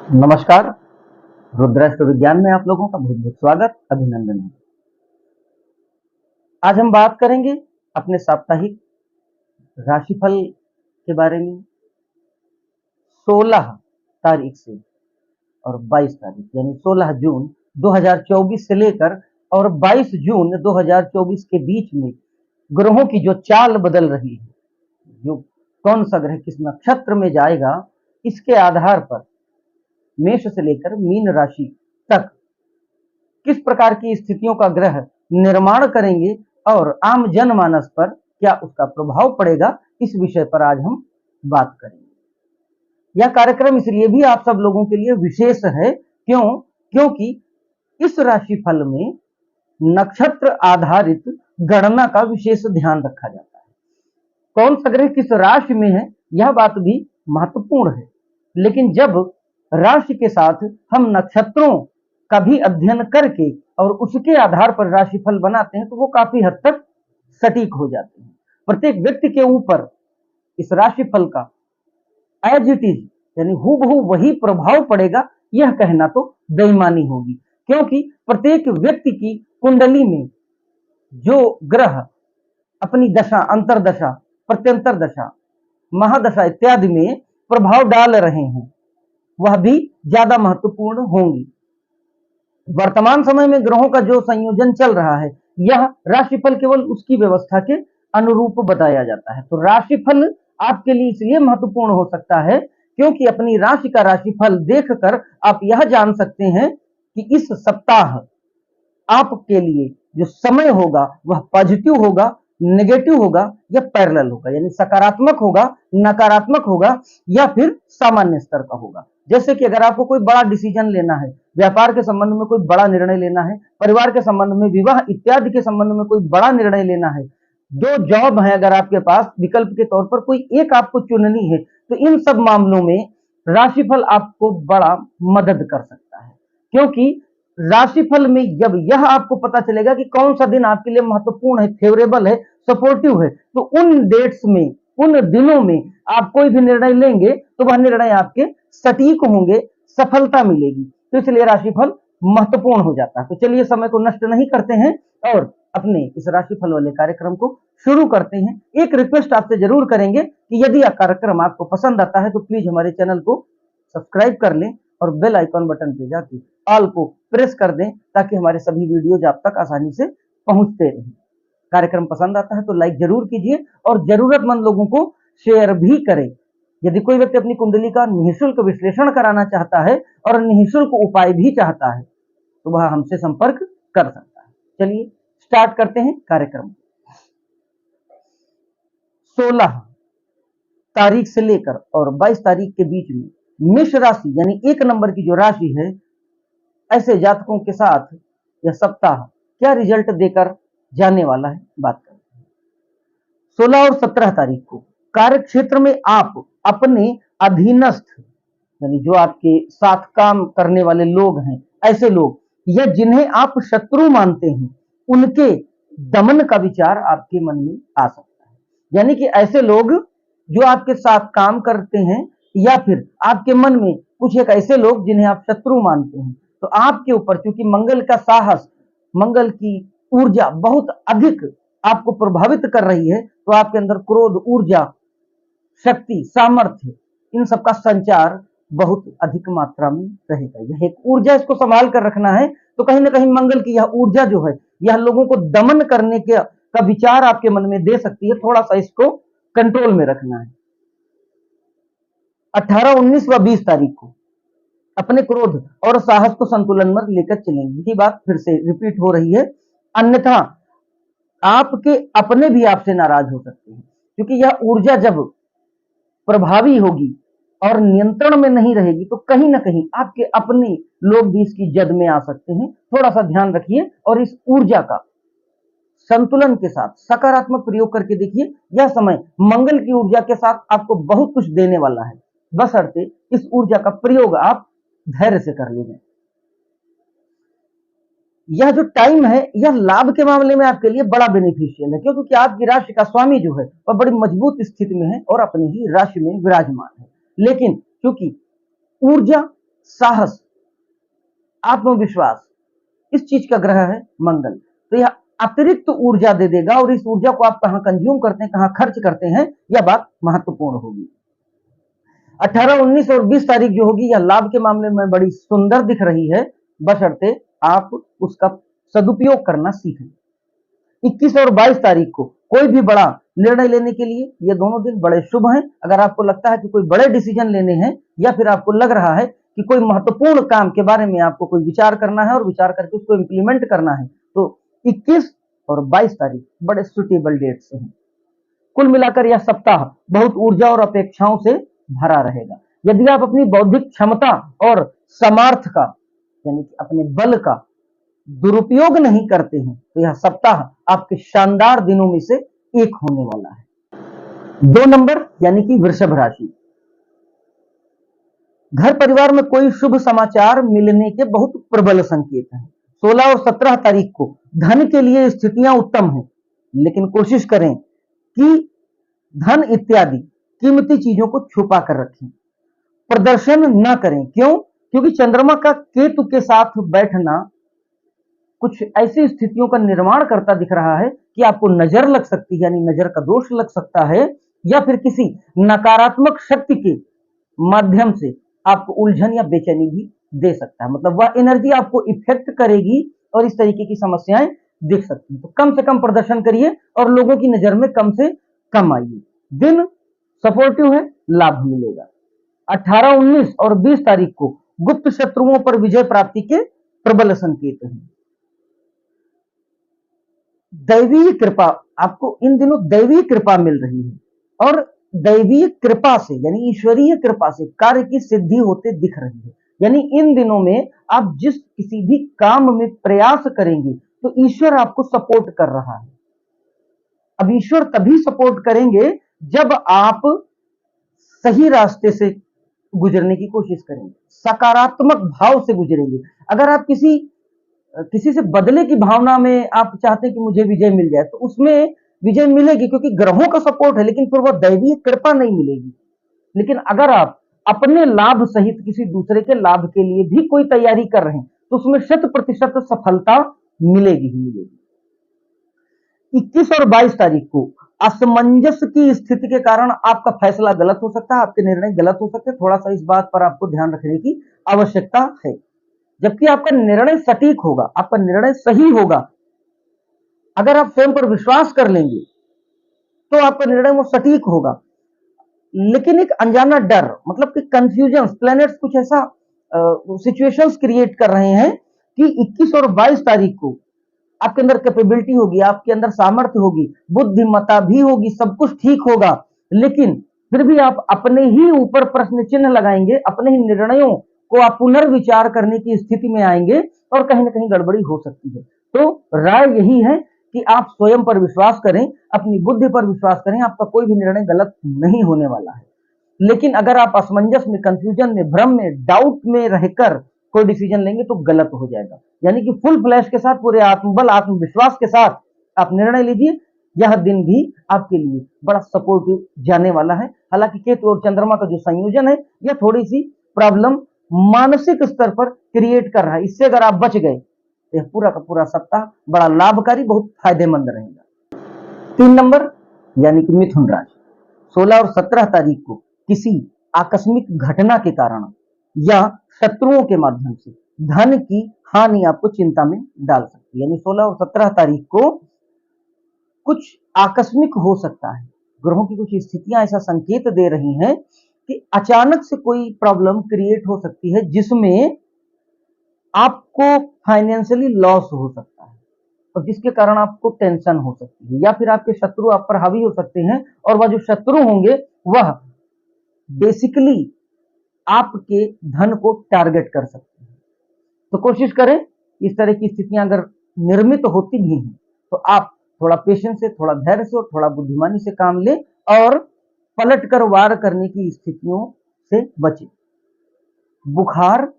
नमस्कार। रुद्राष्ट्र विज्ञान में आप लोगों का बहुत बहुत स्वागत, अभिनंदन है। आज हम बात करेंगे अपने साप्ताहिक राशिफल के बारे में। 16 तारीख से और 22 तारीख यानी 16 जून 2024 से लेकर और 22 जून 2024 के बीच में ग्रहों की जो चाल बदल रही है, जो कौन सा ग्रह किस नक्षत्र में जाएगा, इसके आधार पर मेष से लेकर मीन राशि तक किस प्रकार की स्थितियों का ग्रह निर्माण करेंगे और आम जनमानस पर क्या उसका प्रभाव पड़ेगा, इस विषय पर आज हम बात करेंगे। यह कार्यक्रम इसलिए भी आप सब लोगों के लिए विशेष है, क्योंकि इस राशिफल में नक्षत्र आधारित गणना का विशेष ध्यान रखा जाता है। कौन सा ग्रह किस राशि में है, यह बात भी महत्वपूर्ण है, लेकिन जब राशि के साथ हम नक्षत्रों का भी अध्ययन करके और उसके आधार पर राशिफल बनाते हैं तो वो काफी हद तक सटीक हो जाते हैं। प्रत्येक व्यक्ति के ऊपर इस राशिफल का एज इट इज यानी हूबहू वही प्रभाव पड़ेगा, यह कहना तो बेईमानी होगी, क्योंकि प्रत्येक व्यक्ति की कुंडली में जो ग्रह अपनी दशा, अंतरदशा, प्रत्यंतर दशा, महादशा इत्यादि में प्रभाव डाल रहे हैं, वह भी ज्यादा महत्वपूर्ण होंगी। वर्तमान समय में ग्रहों का जो संयोजन चल रहा है, यह राशिफल केवल उसकी व्यवस्था के अनुरूप बताया जाता है। तो राशिफल आपके लिए इसलिए महत्वपूर्ण हो सकता है क्योंकि अपनी राशि का राशिफल देखकर आप यह जान सकते हैं कि इस सप्ताह आपके लिए जो समय होगा वह पॉजिटिव होगा, नेगेटिव होगा या पैरेलल होगा, यानी सकारात्मक होगा, नकारात्मक होगा या फिर सामान्य स्तर का होगा। जैसे कि अगर आपको कोई बड़ा डिसीजन लेना है, व्यापार के संबंध में कोई बड़ा निर्णय लेना है, परिवार के संबंध में, विवाह इत्यादि के संबंध में कोई बड़ा निर्णय लेना है, दो जॉब है अगर आपके पास, विकल्प के तौर पर कोई एक आपको चुननी है, तो इन सब मामलों में राशिफल आपको बड़ा मदद कर सकता है। क्योंकि राशिफल में जब यह आपको पता चलेगा कि कौन सा दिन आपके लिए महत्वपूर्ण है, फेवरेबल है, सपोर्टिव है, तो उन डेट्स में, उन दिनों में आप कोई भी निर्णय लेंगे तो वह निर्णय आपके सटीक होंगे, सफलता मिलेगी। तो इसलिए राशिफल महत्वपूर्ण हो जाता है। तो चलिए समय को नष्ट नहीं करते हैं और अपने इस राशिफल वाले कार्यक्रम को शुरू करते हैं। एक रिक्वेस्ट आपसे जरूर करेंगे कि यदि यह कार्यक्रम आपको पसंद आता है तो प्लीज हमारे चैनल को सब्सक्राइब कर लें और बेल आइकॉन बटन पे जाके ऑल को प्रेस कर दें ताकि हमारे सभी वीडियोज आप तक आसानी से पहुंचते रहें। कार्यक्रम पसंद आता है तो लाइक जरूर कीजिए और जरूरतमंद लोगों को शेयर भी करें। यदि कोई व्यक्ति अपनी कुंडली का निःशुल्क विश्लेषण कराना चाहता है और निःशुल्क उपाय भी चाहता है तो वह हमसे संपर्क कर सकता है। चलिए स्टार्ट करते हैं कार्यक्रम। 16 तारीख से लेकर और 22 तारीख के बीच में मेष राशि यानी 1 नंबर की जो राशि है, ऐसे जातकों के साथ यह सप्ताह क्या रिजल्ट देकर जाने वाला है, बात करते हैं। 16 और 17 तारीख को कार्य क्षेत्र में आप अपने अधीनस्थ यानी जो आपके साथ काम करने वाले लोग हैं, ऐसे लोग या जिन्हें आप शत्रु मानते हैं, उनके दमन का विचार आपके मन में आ सकता है। यानी कि ऐसे लोग जो आपके साथ काम करते हैं या फिर आपके मन में कुछ एक ऐसे लोग जिन्हें आप शत्रु मानते हैं, तो आपके ऊपर चूंकि मंगल का साहस, मंगल की ऊर्जा बहुत अधिक आपको प्रभावित कर रही है, तो आपके अंदर क्रोध, ऊर्जा, शक्ति, सामर्थ्य, इन सबका संचार बहुत अधिक मात्रा में रहेगा। यह एक ऊर्जा, इसको संभाल कर रखना है। तो कहीं ना कहीं मंगल की यह ऊर्जा जो है, यह लोगों को दमन करने का विचार आपके मन में दे सकती है। थोड़ा सा इसको कंट्रोल में रखना है। 18, 19 व 20 तारीख को अपने क्रोध और साहस को संतुलन में लेकर चलेंगे। यही बात फिर से रिपीट हो रही है, अन्यथा आपके अपने भी आपसे नाराज हो सकते हैं, क्योंकि यह ऊर्जा जब प्रभावी होगी और नियंत्रण में नहीं रहेगी तो कहीं ना कहीं आपके अपने लोग भी इसकी जद में आ सकते हैं। थोड़ा सा ध्यान रखिए और इस ऊर्जा का संतुलन के साथ सकारात्मक प्रयोग करके देखिए। यह समय मंगल की ऊर्जा के साथ आपको बहुत कुछ देने वाला है, बशर्ते इस ऊर्जा का प्रयोग आप धैर्य से कर लीजिए। यह जो टाइम है यह लाभ के मामले में आपके लिए बड़ा बेनिफिशियल है, क्योंकि आपकी राशि का स्वामी जो है वह बड़ी मजबूत स्थिति में है और अपनी ही राशि में विराजमान है। लेकिन क्योंकि ऊर्जा साहस, आत्मविश्वास, इस चीज का ग्रह है मंगल। तो यह अतिरिक्त ऊर्जा दे देगा, और इस ऊर्जा को आप कहां कंज्यूम करते हैं, कहां खर्च करते हैं, यह बात महत्वपूर्ण होगी। 18, 19 और 20 तारीख जो होगी, यह लाभ के मामले में बड़ी सुंदर दिख रही है, बशर्ते आप उसका सदुपयोग करना सीखें। 21 और 22 तारीख को कोई भी बड़ा निर्णय लेने के लिए ये दोनों दिन बड़े शुभ हैं। अगर आपको लगता है कि कोई बड़े डिसीजन लेने हैं, या फिर आपको लग रहा है कि कोई महत्वपूर्ण काम के बारे में आपको कोई विचार करना है और विचार करके उसको इंप्लीमेंट करना है, तो 21 और 22 तारीख बड़े सुटेबल डेट्स हैं। कुल मिलाकर यह सप्ताह बहुत ऊर्जा और अपेक्षाओं से भरा रहेगा। यदि आप अपनी बौद्धिक क्षमता और सामर्थ्य का, यानी कि अपने बल का दुरुपयोग नहीं करते हैं, तो यह सप्ताह आपके शानदार दिनों में से एक होने वाला है। 2 नंबर यानी कि वृषभ राशि। घर परिवार में कोई शुभ समाचार मिलने के बहुत प्रबल संकेत हैं। 16 और 17 तारीख को धन के लिए स्थितियां उत्तम हैं, लेकिन कोशिश करें कि धन इत्यादि कीमती चीजों को छुपा कर रखें, प्रदर्शन न करें। क्यों? क्योंकि चंद्रमा का केतु के साथ बैठना कुछ ऐसी स्थितियों का निर्माण करता दिख रहा है कि आपको नजर लग सकती है, यानी नजर का दोष लग सकता है, या फिर किसी नकारात्मक शक्ति के माध्यम से आपको उलझन या बेचैनी भी दे सकता है। मतलब वह एनर्जी आपको इफेक्ट करेगी और इस तरीके की समस्याएं दिख सकती हैं। तो कम से कम प्रदर्शन करिए और लोगों की नजर में कम से कम आइए। दिन सपोर्टिव है, लाभ मिलेगा। 18, 19 और 20 तारीख को गुप्त शत्रुओं पर विजय प्राप्ति के प्रबल संकेत हैं। दैवीय कृपा, आपको इन दिनों दैवीय कृपा मिल रही है, और दैवीय कृपा से यानी ईश्वरीय कृपा से कार्य की सिद्धि होते दिख रही है। यानी इन दिनों में आप जिस किसी भी काम में प्रयास करेंगे तो ईश्वर आपको सपोर्ट कर रहा है। अब ईश्वर तभी सपोर्ट करेंगे जब आप सही रास्ते से गुजरने की कोशिश करेंगे, सकारात्मक भाव से गुजरेंगे। अगर आप किसी से बदले की भावना में आप चाहते हैं कि मुझे विजय मिल जाए, तो उसमें विजय मिलेगी क्योंकि ग्रहों का सपोर्ट है, लेकिन फिर वह दैवीय कृपा नहीं मिलेगी। लेकिन अगर आप अपने लाभ सहित किसी दूसरे के लाभ के लिए भी कोई तैयारी कर रहे हैं, तो उसमें 100% सफलता मिलेगी ही मिलेगी। 21 और 22 तारीख को असमंजस की स्थिति के कारण आपका फैसला गलत हो सकता है, आपके निर्णय गलत हो सकते हैं। थोड़ा सा इस बात पर आपको ध्यान रखने की आवश्यकता है। जबकि आपका निर्णय सटीक होगा, आपका निर्णय सही होगा। अगर आप स्वयं पर विश्वास कर लेंगे तो आपका निर्णय वो सटीक होगा। लेकिन एक अनजाना डर, मतलब कि कंफ्यूजन, प्लैनेट्स कुछ ऐसा सिचुएशंस क्रिएट कर रहे हैं कि 21 और 22 तारीख को आपके अंदर कैपेबिलिटी होगी, आपके अंदर सामर्थ्य होगी, बुद्धिमत्ता भी होगी, सब कुछ ठीक होगा, लेकिन फिर भी आप अपने ही ऊपर प्रश्न चिन्ह लगाएंगे, अपने ही निर्णयों को आप पुनर्विचार करने की स्थिति में आएंगे और कहीं ना कहीं गड़बड़ी हो सकती है। तो राय यही है कि आप स्वयं पर विश्वास करें, अपनी बुद्धि पर विश्वास करें, आपका कोई भी निर्णय गलत नहीं होने वाला है। लेकिन अगर आप असमंजस में, कंफ्यूजन में, भ्रम में, डाउट में रहकर कोई डिसीजन लेंगे तो गलत हो जाएगा। यानी कि फुल फ्लैश के साथ, पूरे आत्मबल, आत्मविश्वास के साथ आप निर्णय लीजिए। यह दिन भी आपके लिए बड़ा सपोर्टिव जाने वाला है। हालांकि केतु और चंद्रमा का जो संयोजन है, यह थोड़ी सी प्रॉब्लम मानसिक स्तर पर क्रिएट कर रहा है। इससे अगर आप बच गए तो यह पूरा का पूरा सप्ताह बड़ा लाभकारी, बहुत फायदेमंद रहेगा। 3 नंबर यानी कि मिथुन राशि। 16 और 17 तारीख को किसी आकस्मिक घटना के कारण या शत्रुओं के माध्यम से धन की हानि आपको चिंता में डाल सकती है। यानी 16 और 17 तारीख को कुछ आकस्मिक हो सकता है। ग्रहों की कुछ स्थितियां ऐसा संकेत दे रही हैं कि अचानक से कोई प्रॉब्लम क्रिएट हो सकती है, जिसमें आपको फाइनेंशियली लॉस हो सकता है और जिसके कारण आपको टेंशन हो सकती है, या फिर आपके शत्रु आप पर हावी हो सकते हैं, और वह जो शत्रु होंगे वह बेसिकली आपके धन को टारगेट कर सकते हैं। तो कोशिश करें, इस तरह की स्थितियां अगर निर्मित होती भी हैं तो आप थोड़ा पेशेंस से, थोड़ा धैर्य से और थोड़ा बुद्धिमानी से काम लें और पलट कर वार करने की स्थितियों से बचें। बुखार,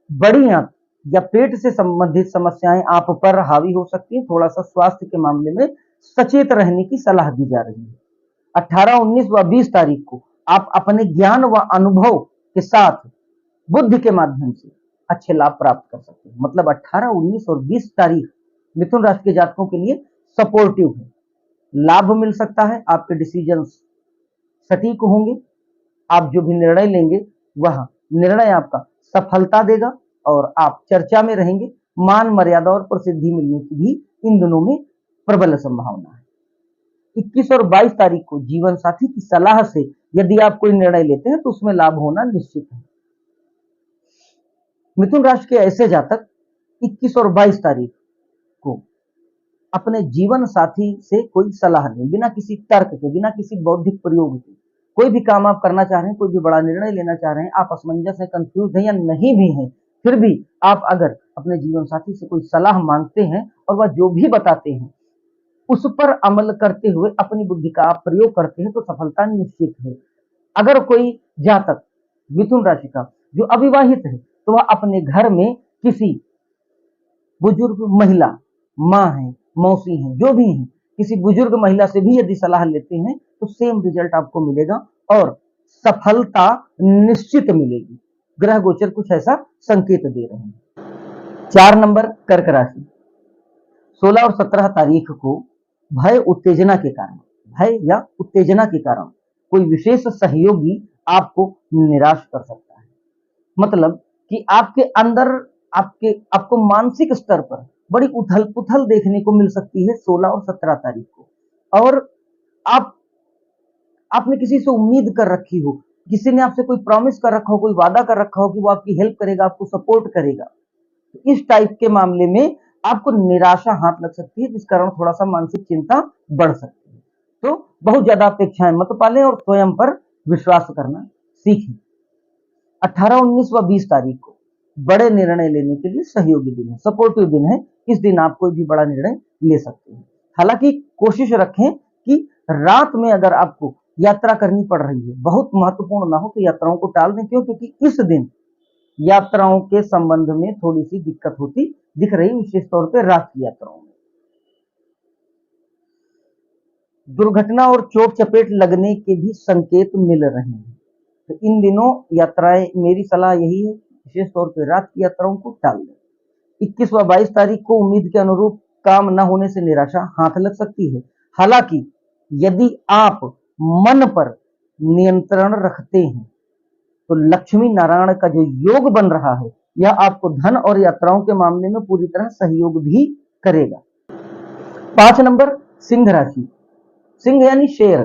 बड़ी आंत या पेट से संबंधित समस्याएं आप पर हावी हो सकती हैं। थोड़ा सा स्वास्थ्य के मामले में सचेत रहने की सलाह दी जा रही है। 18, 19 व 20 तारीख को आप अपने ज्ञान व अनुभव के साथ बुद्धि के माध्यम से अच्छे लाभ प्राप्त कर सकते हैं। मतलब 18, 19 और 20 तारीख मिथुन राशि के जातकों के लिए सपोर्टिव है। लाभ मिल सकता है, आपके डिसीजंस सटीक होंगे, आप जो भी निर्णय लेंगे वह निर्णय आपका सफलता देगा और आप चर्चा में रहेंगे। मान मर्यादा और प्रसिद्धि मिलने की भी इन दिनों में प्रबल संभावना है। 21 और 22 तारीख को जीवन साथी की सलाह से यदि आप कोई निर्णय लेते हैं तो उसमें लाभ होना निश्चित है। मिथुन राशि के ऐसे जातक 21 और 22 तारीख को अपने जीवन साथी से कोई सलाह लें, बिना किसी तर्क के, बिना किसी बौद्धिक प्रयोग के। कोई भी काम आप करना चाह रहे हैं, कोई भी बड़ा निर्णय लेना चाह रहे हैं, आप असमंजस है, कंफ्यूज हैं या नहीं भी हैं, फिर भी आप अगर अपने जीवन साथी से कोई सलाह मांगते हैं और वह जो भी बताते हैं उस पर अमल करते हुए अपनी बुद्धि का आप प्रयोग करते हैं तो सफलता निश्चित है। अगर कोई जातक मिथुन राशि का जो अविवाहित है तो वह अपने घर में किसी बुजुर्ग महिला, माँ है, मौसी है, जो भी है, किसी बुजुर्ग महिला से भी यदि सलाह लेते हैं तो सेम रिजल्ट आपको मिलेगा और सफलता निश्चित मिलेगी। ग्रह गोचर कुछ ऐसा संकेत दे रहे हैं। 4 नंबर कर्क राशि, 16 और 17 तारीख को भय उत्तेजना के कारण, भय या उत्तेजना के कारण कोई विशेष सहयोगी आपको निराश कर सकता है। मतलब कि आपके अंदर आपको मानसिक स्तर पर बड़ी उथल पुथल देखने को मिल सकती है 16 और 17 तारीख को। और आपने किसी से उम्मीद कर रखी हो, किसी ने आपसे कोई प्रॉमिस कर रखा हो, कोई वादा कर रखा हो कि वो आपकी हेल्प करेगा, आपको सपोर्ट करेगा, तो इस टाइप के मामले में आपको निराशा हाथ लग सकती है, जिस कारण थोड़ा सा मानसिक चिंता बढ़ सकती है। तो बहुत ज्यादा अपेक्षाएं मत पालें और स्वयं पर विश्वास करना सीखें। 18, 19 व 20 तारीख को बड़े निर्णय लेने के लिए सहयोगी दिन है, सपोर्टिव दिन है। इस दिन आप कोई भी बड़ा निर्णय ले सकते हैं। हालांकि कोशिश रखें कि रात में अगर आपको यात्रा करनी पड़ रही है, बहुत महत्वपूर्ण ना हो, तो यात्राओं को टाल दें। क्यों? क्योंकि इस दिन यात्राओं के संबंध में थोड़ी सी दिक्कत होती दिख रही, विशेष तौर पर रात की यात्राओं में। दुर्घटना और चोट चपेट लगने के भी संकेत मिल रहे हैं, तो इन दिनों यात्राएं, मेरी सलाह यही है, विशेष तौर पर रात की यात्राओं को टाल दें। 21 व 22 तारीख को उम्मीद के अनुरूप काम न होने से निराशा हाथ लग सकती है। हालांकि यदि आप मन पर नियंत्रण रखते हैं तो लक्ष्मी नारायण का जो योग बन रहा है यह आपको धन और यात्राओं के मामले में पूरी तरह सहयोग भी करेगा। 5 नंबर सिंह राशि, सिंह यानी शेर,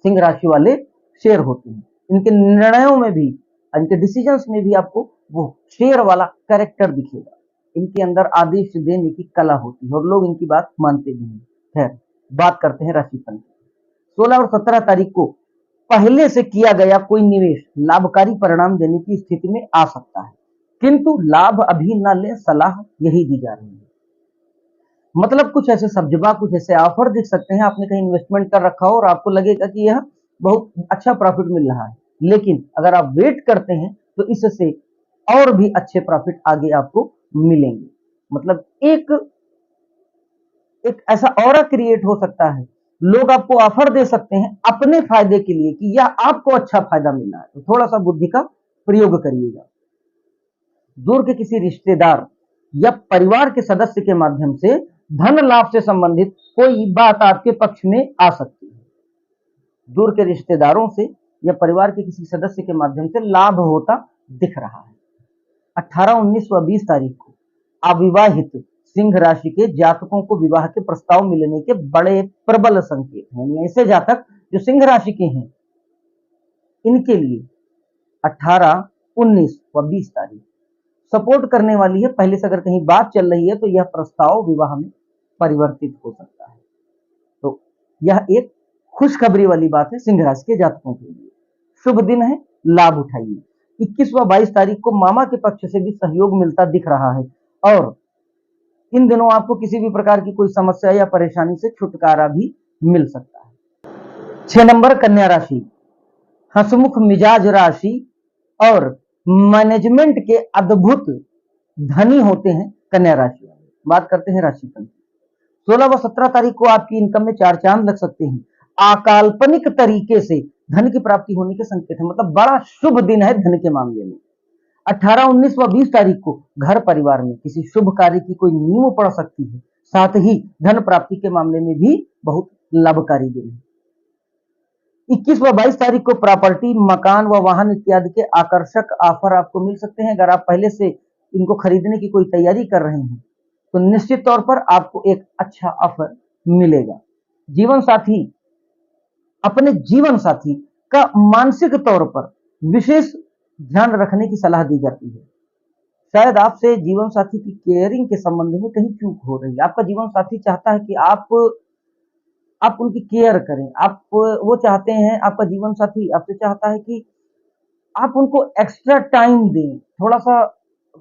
सिंह राशि वाले शेर होते हैं। इनके निर्णयों में भी, इनके डिसीजंस में भी आपको वो शेर वाला कैरेक्टर दिखेगा। इनके अंदर आदेश देने की कला होती है और लोग इनकी बात मानते भी हैं। खैर, बात करते हैं राशिफल की। 16 और 17 तारीख को पहले से किया गया कोई निवेश लाभकारी परिणाम देने की स्थिति में आ सकता है, किंतु लाभ अभी न ले, सलाह यही दी जा रही है। मतलब कुछ ऐसे सब्जबा, कुछ ऐसे ऑफर दिख सकते हैं, आपने कहीं इन्वेस्टमेंट कर रखा हो और आपको लगेगा कि यह बहुत अच्छा प्रॉफिट मिल रहा है, लेकिन अगर आप वेट करते हैं तो इससे और भी अच्छे प्रॉफिट आगे आपको मिलेंगे। मतलब एक ऐसा ऑरा क्रिएट हो सकता है, लोग आपको ऑफर दे सकते हैं अपने फायदे के लिए कि यह आपको अच्छा फायदा मिल रहा है, तो थोड़ा सा बुद्धि का प्रयोग करिएगा। दूर के किसी रिश्तेदार या परिवार के सदस्य के माध्यम से धन लाभ से संबंधित कोई बात आपके पक्ष में आ सकती है। दूर के रिश्तेदारों से या परिवार के किसी सदस्य के माध्यम से लाभ होता दिख रहा है। 18, 19 व 20 तारीख को अविवाहित सिंह राशि के जातकों को विवाह के प्रस्ताव मिलने के बड़े प्रबल संकेत हैं। ऐसे जातक जो सिंह राशि के हैं, इनके लिए 18, 19 व 20 तारीख सपोर्ट करने वाली है। पहले से अगर कहीं बात चल रही है तो यह प्रस्ताव विवाह में परिवर्तित हो सकता है। तो यह एक खुशखबरी वाली बात है सिंह राशि के जातकों के लिए। शुभ दिन है, लाभ उठाइए। 21 व 22 तारीख को मामा के पक्ष से भी सहयोग मिलता दिख रहा है और इन दिनों आपको किसी भी प्रकार की कोई समस्या या परेशानी से छुटकारा भी मिल सकता है। 6 नंबर कन्या राशि, हंसमुख मिजाज राशि और मैनेजमेंट के अद्भुत धनी होते हैं कन्या राशि वाले। बात करते हैं राशिफल की। 16 व 17 तारीख को आपकी इनकम में 4 चांद लग सकते हैं। अकाल्पनिक तरीके से धन की प्राप्ति होने के संकेत है, मतलब बड़ा शुभ दिन है धन के मामले में। 18, 19 व 20 तारीख को घर परिवार में किसी शुभ कार्य की कोई नींव पड़ सकती है। साथ ही धन प्राप्ति के मामले में भी बहुत लाभकारी दिन है। 21 व 22 तारीख को प्रॉपर्टी, मकान व वाहन इत्यादि के आकर्षक ऑफर आपको मिल सकते हैं। अगर आप पहले से इनको खरीदने की कोई तैयारी कर रहे हैं तो निश्चित तौर पर आपको एक अच्छा ऑफर मिलेगा। जीवन साथी, अपने जीवन साथी का मानसिक तौर पर विशेष ध्यान रखने की सलाह दी जाती है। शायद आपसे जीवन साथी की केयरिंग के संबंध में कहीं चूक हो रही है। आपका जीवन साथी चाहता है कि आप उनकी केयर करें। वो चाहते हैं, आपका जीवन साथी आपसे चाहता है कि आप उनको एक्स्ट्रा टाइम दें। थोड़ा-सा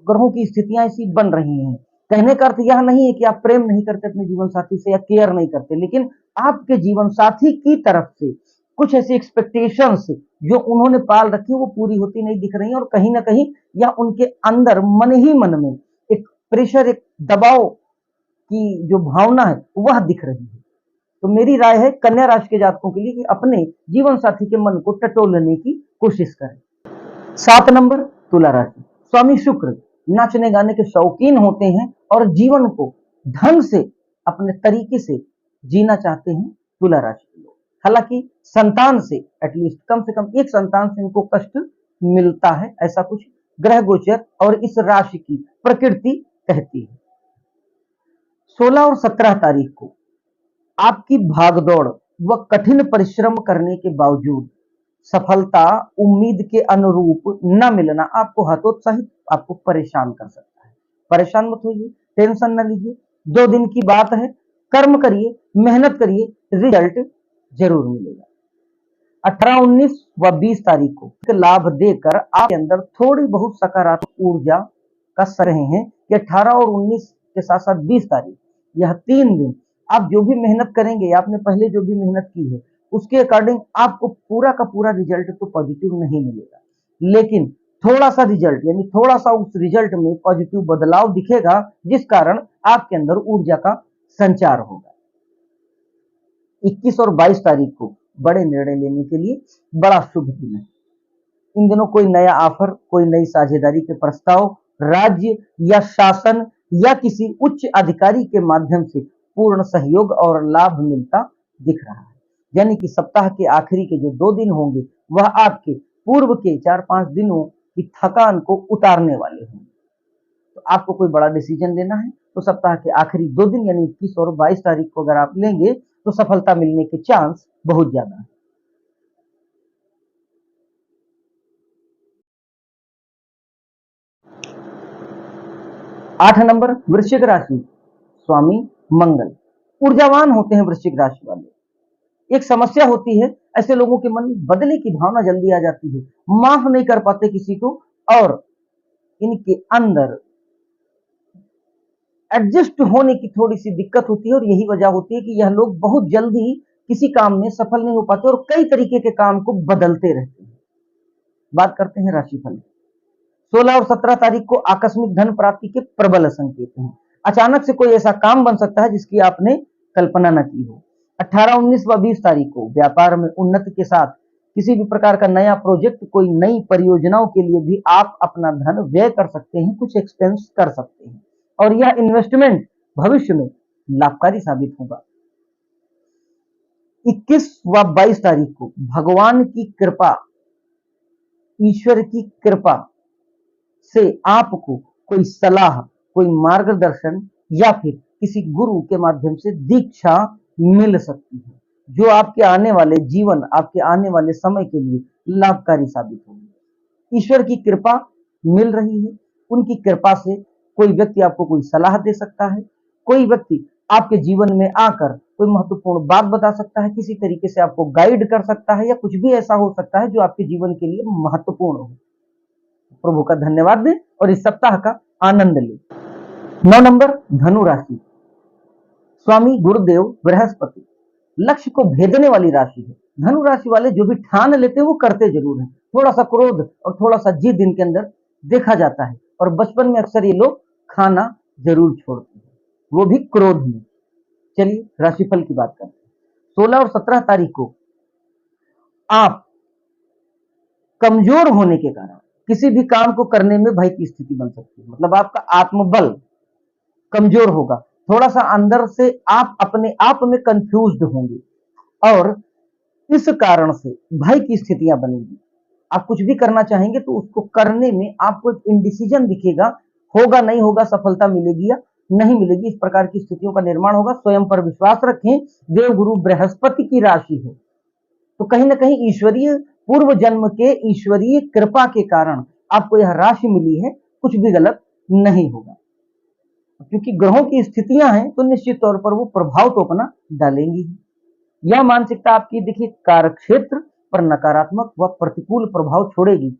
ग्रहों की स्थितियाँ ऐसी बन रही हैं। कहने का अर्थ यह नहीं है कि आप प्रेम नहीं करते अपने जीवन साथी से या केयर नहीं करते, लेकिन आपके जीवन साथी की तरफ से कुछ ऐसी एक्सपेक्टेशंस जो उन्होंने पाल रखी है वो पूरी होती नहीं दिख रही हैं, और कहीं न कहीं या उनके अंदर मन ही मन में एक प्रेशर, एक दबाव की जो भावना है वह दिख रही है। तो मेरी राय है कन्या राशि के जातकों के लिए कि अपने जीवन साथी के मन को टटोलने की कोशिश करें। 7 नंबर तुला राशि। स्वामी शुक्र नाचने गाने के शौकीन होते हैं और जीवन को ढंग से अपने तरीके से जीना चाहते हैं तुला राशि के लोग। हालांकि संतान से एटलीस्ट कम से कम एक संतान से इनको कष्ट मिलता है, ऐसा कुछ ग्रह गोचर और इस राशि की प्रकृति कहती है। 16 और 17 तारीख को आपकी भागदौड़ व कठिन परिश्रम करने के बावजूद सफलता उम्मीद के अनुरूप न मिलना आपको हतोत्साहित, आपको परेशान कर सकता है। परेशान मत होइए, टेंशन न लीजिए, 2 दिन की बात है। कर्म करिए, मेहनत करिए, रिजल्ट जरूर मिलेगा। 18, 19 व 20 तारीख को लाभ देकर आपके अंदर थोड़ी बहुत सकारात्मक ऊर्जा का रहे हैं कि 18 और 19 के साथ साथ 20 तारीख, यह 3 दिन आप जो भी मेहनत करेंगे, आपने पहले जो भी मेहनत की है उसके अकॉर्डिंग आपको पूरा का पूरा रिजल्ट तो पॉजिटिव नहीं मिलेगा, लेकिन थोड़ा सा रिजल्ट, यानी थोड़ा सा उस रिजल्ट में पॉजिटिव बदलाव दिखेगा, जिस कारण आपके अंदर ऊर्जा का संचार होगा। 21 और 22 तारीख को बड़े निर्णय लेने के लिए बड़ा शुभ दिन है। इन दिनों कोई नया ऑफर, कोई नई साझेदारी के प्रस्ताव राज्य या शासन या किसी उच्च अधिकारी के माध्यम से पूर्ण सहयोग और लाभ मिलता दिख रहा है। यानी कि सप्ताह के आखिरी के जो 2 दिन होंगे वह आपके पूर्व के 4-5 दिनों की थकान को उतारने वाले होंगे। तो आपको कोई बड़ा डिसीजन लेना है तो सप्ताह के आखिरी 2 दिन यानी 21 और 22 तारीख को अगर आप लेंगे तो सफलता मिलने के चांस बहुत ज्यादा है। 8 नंबर वृश्चिक राशि। स्वामी मंगल ऊर्जावान होते हैं वृश्चिक राशि वाले। एक समस्या होती है, ऐसे लोगों के मन में बदले की भावना जल्दी आ जाती है, माफ नहीं कर पाते किसी को, और इनके अंदर एडजस्ट होने की थोड़ी सी दिक्कत होती है, और यही वजह होती है कि यह लोग बहुत जल्दी किसी काम में सफल नहीं हो पाते और कई तरीके के काम को बदलते रहते हैं। बात करते हैं राशिफल। 16 और 17 तारीख को आकस्मिक धन प्राप्ति के प्रबल संकेत हैं। अचानक से कोई ऐसा काम बन सकता है जिसकी आपने कल्पना न की हो। 18, 19 व 20 तारीख को व्यापार में उन्नति के साथ किसी भी प्रकार का नया प्रोजेक्ट, कोई नई परियोजनाओं के लिए भी आप अपना धन व्यय कर सकते हैं, कुछ एक्सपेंस कर सकते हैं, और यह इन्वेस्टमेंट भविष्य में लाभकारी साबित होगा। 21 व 22 तारीख को भगवान की कृपा, ईश्वर की कृपा से आपको कोई सलाह, कोई मार्गदर्शन या फिर किसी गुरु के माध्यम से दीक्षा मिल सकती है, जो आपके आने वाले जीवन, आपके आने वाले समय के लिए लाभकारी साबित होगी। ईश्वर की कृपा मिल रही है, उनकी कृपा से कोई व्यक्ति आपको कोई सलाह दे सकता है, कोई व्यक्ति आपके जीवन में आकर कोई महत्वपूर्ण बात बता सकता है, किसी तरीके से आपको गाइड कर सकता है, या कुछ भी ऐसा हो सकता है जो आपके जीवन के लिए महत्वपूर्ण हो। प्रभु का धन्यवाद दें और इस सप्ताह का आनंद लें। 9 नंबर धनु राशि। स्वामी गुरुदेव बृहस्पति लक्ष्य को भेदने वाली राशि है। धनु राशि वाले जो भी ठान लेते हैं वो करते जरूर हैं। थोड़ा सा क्रोध और थोड़ा सा जिद इनके अंदर देखा जाता है, और बचपन में अक्सर ये लोग खाना जरूर छोड़ते हैं, वो भी क्रोध में। चलिए राशिफल की बात करते हैं। 16 और 17 तारीख को आप कमजोर होने के कारण किसी भी काम को करने में भय की स्थिति बन सकती है। मतलब आपका आत्मबल कमजोर होगा, थोड़ा सा अंदर से आप अपने आप में कंफ्यूज्ड होंगे और इस कारण से भय की स्थितियां बनेगी। आप कुछ भी करना चाहेंगे तो उसको करने में आपको एक इंडिसीजन दिखेगा, होगा नहीं होगा, सफलता मिलेगी या नहीं मिलेगी, इस प्रकार की स्थितियों का निर्माण होगा। स्वयं पर विश्वास रखें, देवगुरु बृहस्पति की राशि है तो कहीं ना कहीं ईश्वरीय पूर्व जन्म के ईश्वरीय कृपा के कारण आपको यह राशि मिली है, कुछ भी गलत नहीं होगा। क्योंकि ग्रहों की स्थितियां हैं तो निश्चित तौर पर वो प्रभाव तो अपना डालेंगी। यह मानसिकता आपकी देखिए कार्यक्षेत्र पर नकारात्मक व प्रतिकूल प्रभाव छोड़ेगी।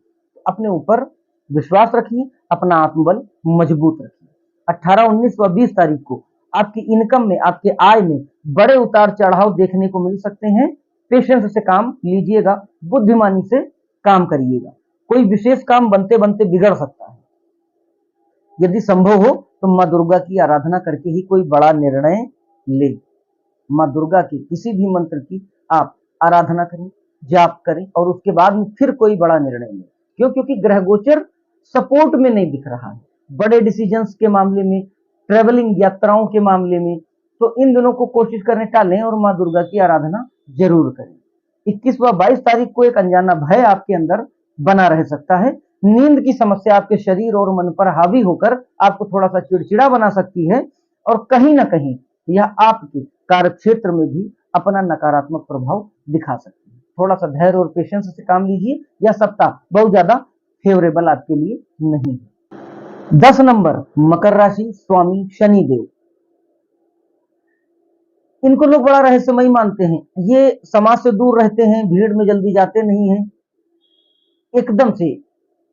अपने ऊपर विश्वास रखिए, अपना आत्मबल मजबूत रखिए। 18, 19 व 20 तारीख को आपकी इनकम में, आपके आय में बड़े उतार चढ़ाव देखने को मिल सकते हैं। पेशेंस से काम लीजिएगा, बुद्धिमानी से काम करिएगा। कोई विशेष काम बनते बनते बिगड़ सकता है। यदि संभव हो तो माँ दुर्गा की आराधना करके ही कोई बड़ा निर्णय ले। माँ दुर्गा के किसी भी मंत्र की आप आराधना करें, जाप करें और उसके बाद में फिर कोई बड़ा निर्णय लें। क्यों? क्योंकि ग्रह गोचर सपोर्ट में नहीं दिख रहा है। बड़े डिसीजंस के मामले में, ट्रेवलिंग यात्राओं के मामले में, तो इन दोनों को कोशिश करें टालें और माँ दुर्गा की आराधना जरूर करें। 21 व 22 तारीख को एक अनजाना भय आपके अंदर बना रह सकता है। नींद की समस्या आपके शरीर और मन पर हावी होकर आपको थोड़ा सा चिड़चिड़ा बना सकती है और कहीं ना कहीं यह आपके कार्यक्षेत्र में भी अपना नकारात्मक प्रभाव दिखा सकती है। थोड़ा सा धैर्य और पेशेंस से काम लीजिए। यह सप्ताह बहुत ज्यादा फेवरेबल आपके लिए नहीं है। 10 नंबर मकर राशि, स्वामी शनिदेव। इनको लोग बड़ा रहस्यमयी मानते हैं। ये समाज से दूर रहते हैं, भीड़ में जल्दी जाते नहीं हैं, एकदम से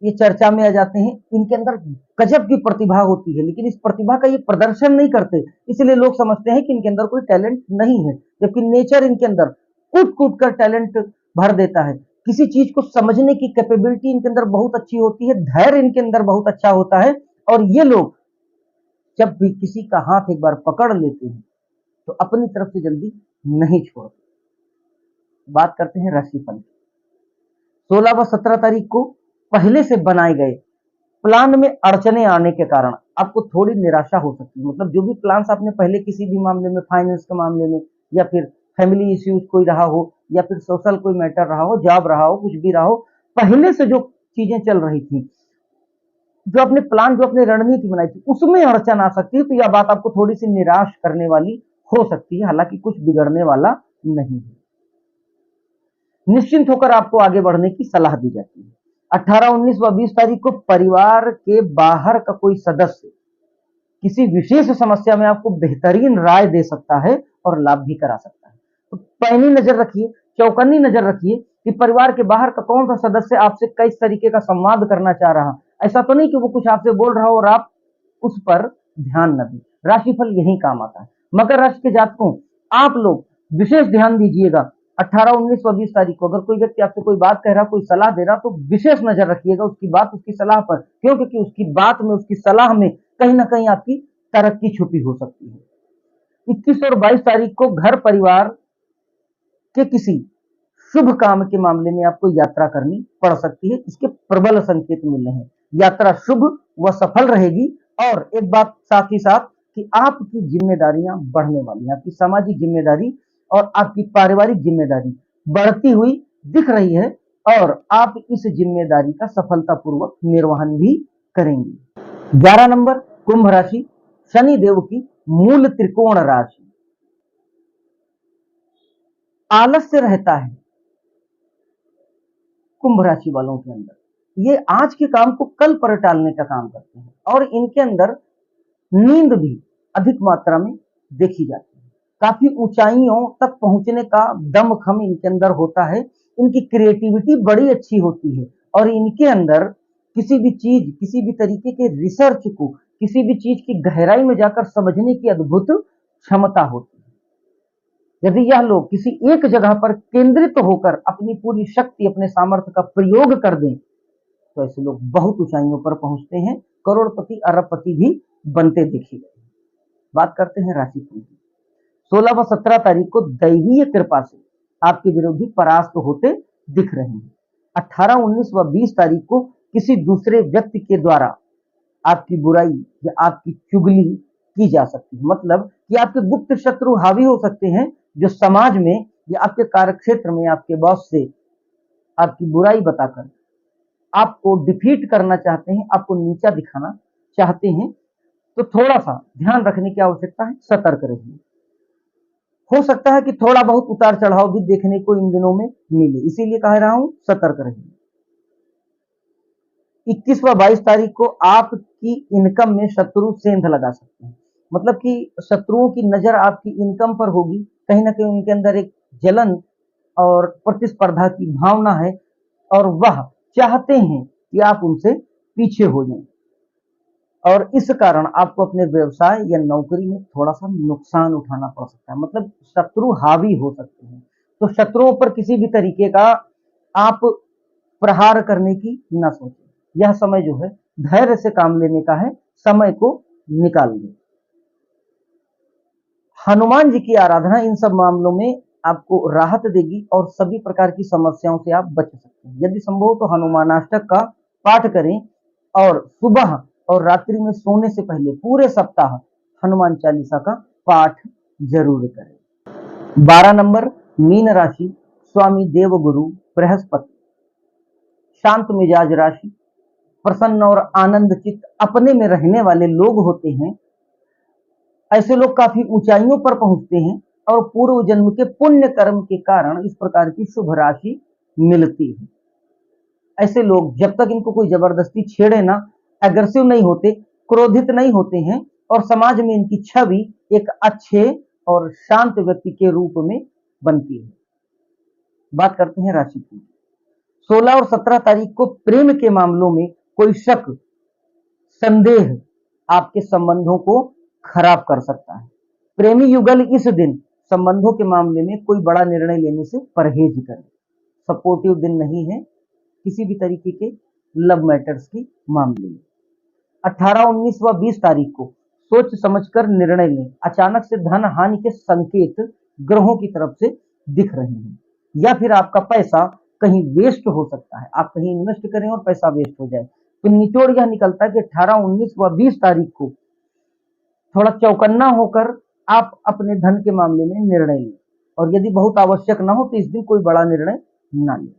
ये चर्चा में आ जाते हैं। इनके अंदर गजब की प्रतिभा होती है, लेकिन इस प्रतिभा का ये प्रदर्शन नहीं करते, इसलिए लोग समझते हैं कि इनके अंदर कोई टैलेंट नहीं है, जबकि नेचर इनके अंदर कूट कूट कर टैलेंट भर देता है। किसी चीज को समझने की कैपेबिलिटी इनके अंदर बहुत अच्छी होती है, धैर्य इनके अंदर बहुत अच्छा होता है और ये लोग जब भी किसी का हाथ एक बार पकड़ लेते हैं तो अपनी तरफ से जल्दी नहीं छोड़ते। बात करते हैं राशिफल की। 16 व 17 तारीख को पहले से बनाए गए प्लान में अड़चने आने के कारण आपको थोड़ी निराशा हो सकती है। मतलब जो भी प्लान्स आपने पहले किसी भी मामले में, फाइनेंस के मामले में या फिर फैमिली इश्यूज कोई रहा हो या फिर सोशल कोई मैटर रहा हो, जॉब रहा हो, कुछ भी रहा हो, पहले से जो चीजें चल रही थी, जो अपने प्लान, जो अपने रणनीति बनाई थी, उसमें अड़चन आ सकती है। तो यह बात आपको थोड़ी सी निराश करने वाली हो सकती है, हालांकि कुछ बिगड़ने वाला नहीं है। निश्चिंत होकर आपको आगे बढ़ने की सलाह दी जाती है। 18, 19 व 20 तारीख को परिवार के बाहर का कोई सदस्य किसी विशेष समस्या में आपको बेहतरीन राय दे सकता है और लाभ भी करा सकता है। तो पैनी नजर रखिए, चौकन्नी नजर रखिए कि परिवार के बाहर का कौन सा सदस्य आपसे किस तरीके का संवाद करना चाह रहा। ऐसा तो नहीं कि वो कुछ आपसे बोल रहा हो और आप उस पर ध्यान न दें। राशिफल यही काम आता है। मकर राशि के जातकों, आप लोग विशेष ध्यान दीजिएगा। 18, 19 व 20 तारीख को अगर कोई व्यक्ति आपसे कोई बात कह रहा, कोई सलाह दे रहा, तो विशेष नजर रखिएगा उसकी बात, उसकी सलाह पर। क्यों? क्योंकि उसकी बात में, उसकी सलाह में कहीं ना कहीं आपकी तरक्की छुपी हो सकती है। 21 और 22 तारीख को घर परिवार के किसी शुभ काम के मामले में आपको यात्रा करनी पड़ सकती है। इसके प्रबल संकेत मिल रहे हैं। यात्रा शुभ व सफल रहेगी। और एक बात साथ ही साथ कि आपकी जिम्मेदारियां बढ़ने वाली हैं, आपकी सामाजिक जिम्मेदारी और आपकी पारिवारिक जिम्मेदारी बढ़ती हुई दिख रही है और आप इस जिम्मेदारी का सफलतापूर्वक निर्वहन भी करेंगे। 11 नंबर कुंभ राशि, शनि देव की मूल त्रिकोण राशि। आलस्य रहता है कुंभ राशि वालों के अंदर। ये आज के काम को कल पर टालने का काम करते हैं और इनके अंदर नींद भी अधिक मात्रा में देखी जाती है। काफी ऊंचाइयों तक पहुंचने का दमखम इनके अंदर होता है। इनकी क्रिएटिविटी बड़ी अच्छी होती है और इनके अंदर किसी भी चीज, किसी भी तरीके के रिसर्च को, किसी भी चीज की गहराई में जाकर समझने की अद्भुत क्षमता होती है। यदि यह लोग किसी एक जगह पर केंद्रित होकर अपनी पूरी शक्ति, अपने सामर्थ्य का प्रयोग कर दें तो ऐसे लोग बहुत ऊंचाइयों पर पहुंचते हैं, करोड़पति, अरबपति भी बनते देखे गए। बात करते हैं राशिफल की। 16 व 17 तारीख को दैवीय कृपा से आपके विरोधी परास्त होते दिख रहे हैं। 18, 19 व 20 तारीख को किसी दूसरे व्यक्ति के द्वारा आपकी बुराई या आपकी चुगली की जा सकती है। मतलब कि आपके गुप्त शत्रु हावी हो सकते हैं, जो समाज में या आपके कार्यक्षेत्र में आपके बॉस से आपकी बुराई बताकर आपको डिफीट करना चाहते हैं, आपको नीचा दिखाना चाहते हैं। तो थोड़ा सा ध्यान रखने की आवश्यकता है, सतर्क रहिए। हो सकता है कि थोड़ा बहुत उतार चढ़ाव भी देखने को इन दिनों में मिले, इसीलिए कह रहा हूं सतर्क रहिए। 21 व 22 तारीख को आपकी इनकम में शत्रु सेंध लगा सकते हैं। मतलब कि शत्रुओं की नजर आपकी इनकम पर होगी, कहीं ना कहीं उनके अंदर एक जलन और प्रतिस्पर्धा की भावना है, और वह चाहते हैं कि आप उनसे पीछे हो जाएं, और इस कारण आपको अपने व्यवसाय या नौकरी में थोड़ा सा नुकसान उठाना पड़ सकता है। मतलब शत्रु हावी हो सकते हैं, तो शत्रुओं पर किसी भी तरीके का आप प्रहार करने की ना सोचें। यह समय जो है धैर्य से काम लेने का है, समय को निकाल दें। हनुमान जी की आराधना इन सब मामलों में आपको राहत देगी और सभी प्रकार की समस्याओं से आप बच सकते हैं। यदि संभव हो तो हनुमानाष्टक का पाठ करें, और सुबह और रात्रि में सोने से पहले पूरे सप्ताह हनुमान चालीसा का पाठ जरूर करें। 12 नंबर, मीन राशि, स्वामी देवगुरु बृहस्पति, शांत मिजाज राशि, प्रसन्न और आनंद चित्त अपने में रहने वाले लोग होते हैं। ऐसे लोग काफी ऊंचाइयों पर पहुंचते हैं, और पूर्व जन्म के पुण्य कर्म के कारण इस प्रकार की शुभ राशि मिलती है। ऐसे लोग जब तक इनको कोई जबरदस्ती छेड़े ना, एग्रेसिव नहीं होते, क्रोधित नहीं होते हैं, और समाज में इनकी छवि एक अच्छे और शांत व्यक्ति के रूप में बनती है। बात करते हैं राशि की। 16 और 17 तारीख को प्रेम के मामलों में कोई शक, संदेह आपके संबंधों को खराब कर सकता है। प्रेमी युगल इस दिन संबंधों के मामले में कोई बड़ा निर्णय लेने से परहेज करें। सपोर्टिव दिन नहीं है किसी भी तरीके के लव मैटर्स के मामले में। 18, 19 व 20 तारीख को सोच समझकर निर्णय लें। अचानक से धन हानि के संकेत ग्रहों की तरफ से दिख रहे हैं, या फिर आपका पैसा कहीं वेस्ट हो सकता है। आप कहीं इन्वेस्ट करें और पैसा वेस्ट हो जाए। तो निचोड़ यह निकलता है कि 18, 19 व 20 तारीख को थोड़ा चौकन्ना होकर आप अपने धन के मामले में निर्णय लें, और यदि बहुत आवश्यक ना हो तो इस दिन कोई बड़ा निर्णय ना लें।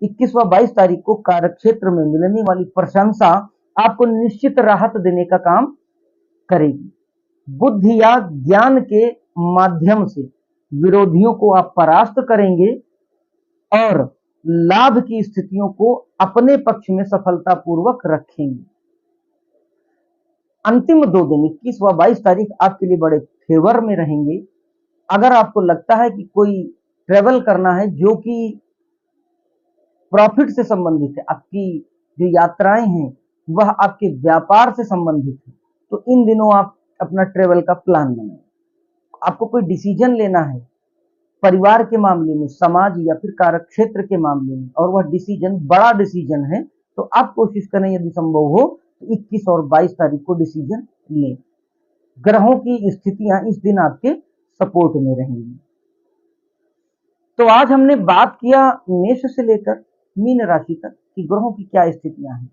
21 व 22 तारीख को कार्यक्षेत्र में मिलने वाली प्रशंसा आपको निश्चित राहत देने का काम करेगी। बुद्धि या ज्ञान के माध्यम से विरोधियों को आप परास्त करेंगे, और लाभ की स्थितियों को अपने पक्ष में सफलतापूर्वक रखेंगे। अंतिम 2 दिन 21 व 22 तारीख आपके लिए बड़े फेवर में रहेंगे। अगर आपको लगता है कि कोई ट्रेवल करना है जो कि प्रॉफिट से संबंधित है, आपकी जो यात्राएं हैं वह आपके व्यापार से संबंधित है, तो इन दिनों आप अपना ट्रेवल का प्लान बनाएं। आपको कोई डिसीजन लेना है परिवार के मामले में, समाज या फिर कार्यक्षेत्र के मामले में, और वह डिसीजन बड़ा डिसीजन है, तो आप कोशिश करें यदि संभव हो तो 21 और 22 तारीख को डिसीजन लें। ग्रहों की स्थितियां इस दिन आपके सपोर्ट में रहेंगी। तो आज हमने बात किया मेष से लेकर मीन राशि तक कि ग्रहों की क्या स्थितियां हैं।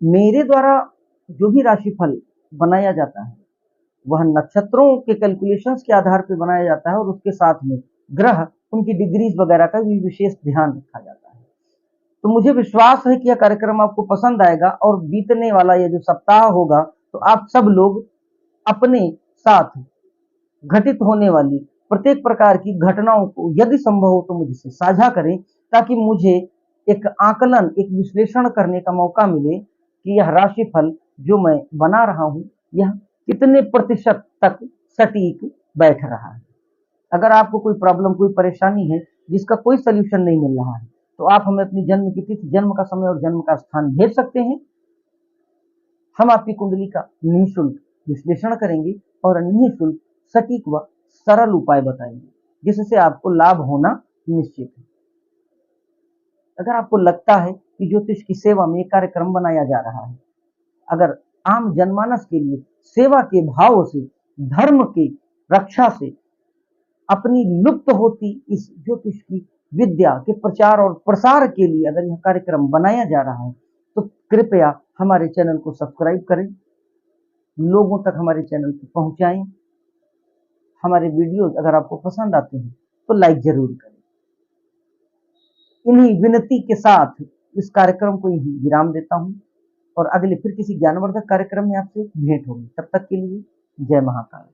मेरे द्वारा जो भी राशिफल बनाया जाता है वह नक्षत्रों के कैलकुलेशंस के आधार पर बनाया जाता है, और उसके साथ में ग्रह, उनकी डिग्रीज वगैरह का भी विशेष ध्यान रखा जाता है। तो मुझे विश्वास है कि यह कार्यक्रम आपको पसंद आएगा, और बीतने वाला यह जो सप्ताह होगा तो आप सब लोग अपने साथ घटित होने वाली प्रत्येक प्रकार की घटनाओं को यदि संभव हो तो मुझसे साझा करें, ताकि मुझे एक आकलन, एक विश्लेषण करने का मौका मिले कि यह राशिफल जो मैं बना रहा हूं यह कितने प्रतिशत तक सटीक बैठ रहा है। अगर आपको कोई प्रॉब्लम, कोई परेशानी है जिसका कोई सलूशन नहीं मिल रहा है, तो आप हमें अपनी जन्म की तिथि, जन्म का समय और जन्म का स्थान भेज सकते हैं। हम आपकी कुंडली का निःशुल्क विश्लेषण करेंगे और निःशुल्क सटीक व सरल उपाय बताएंगे, जिससे आपको लाभ होना निश्चित है। अगर आपको लगता है कि ज्योतिष की सेवा में एक कार्यक्रम बनाया जा रहा है, अगर आम जनमानस के लिए सेवा के भाव से, धर्म की रक्षा से अपनी लुप्त होती इस ज्योतिष की विद्या के प्रचार और प्रसार के लिए अगर यह कार्यक्रम बनाया जा रहा है तो कृपया हमारे चैनल को सब्सक्राइब करें, लोगों तक हमारे चैनल को पहुंचाएं। हमारे वीडियोज अगर आपको पसंद आते हैं तो लाइक जरूर करें। इन्हीं विनती के साथ इस कार्यक्रम को यही विराम देता हूं और अगले फिर किसी ज्ञानवर्धक कार्यक्रम में आपसे भेंट होगी। तब तक के लिए जय महाकाल।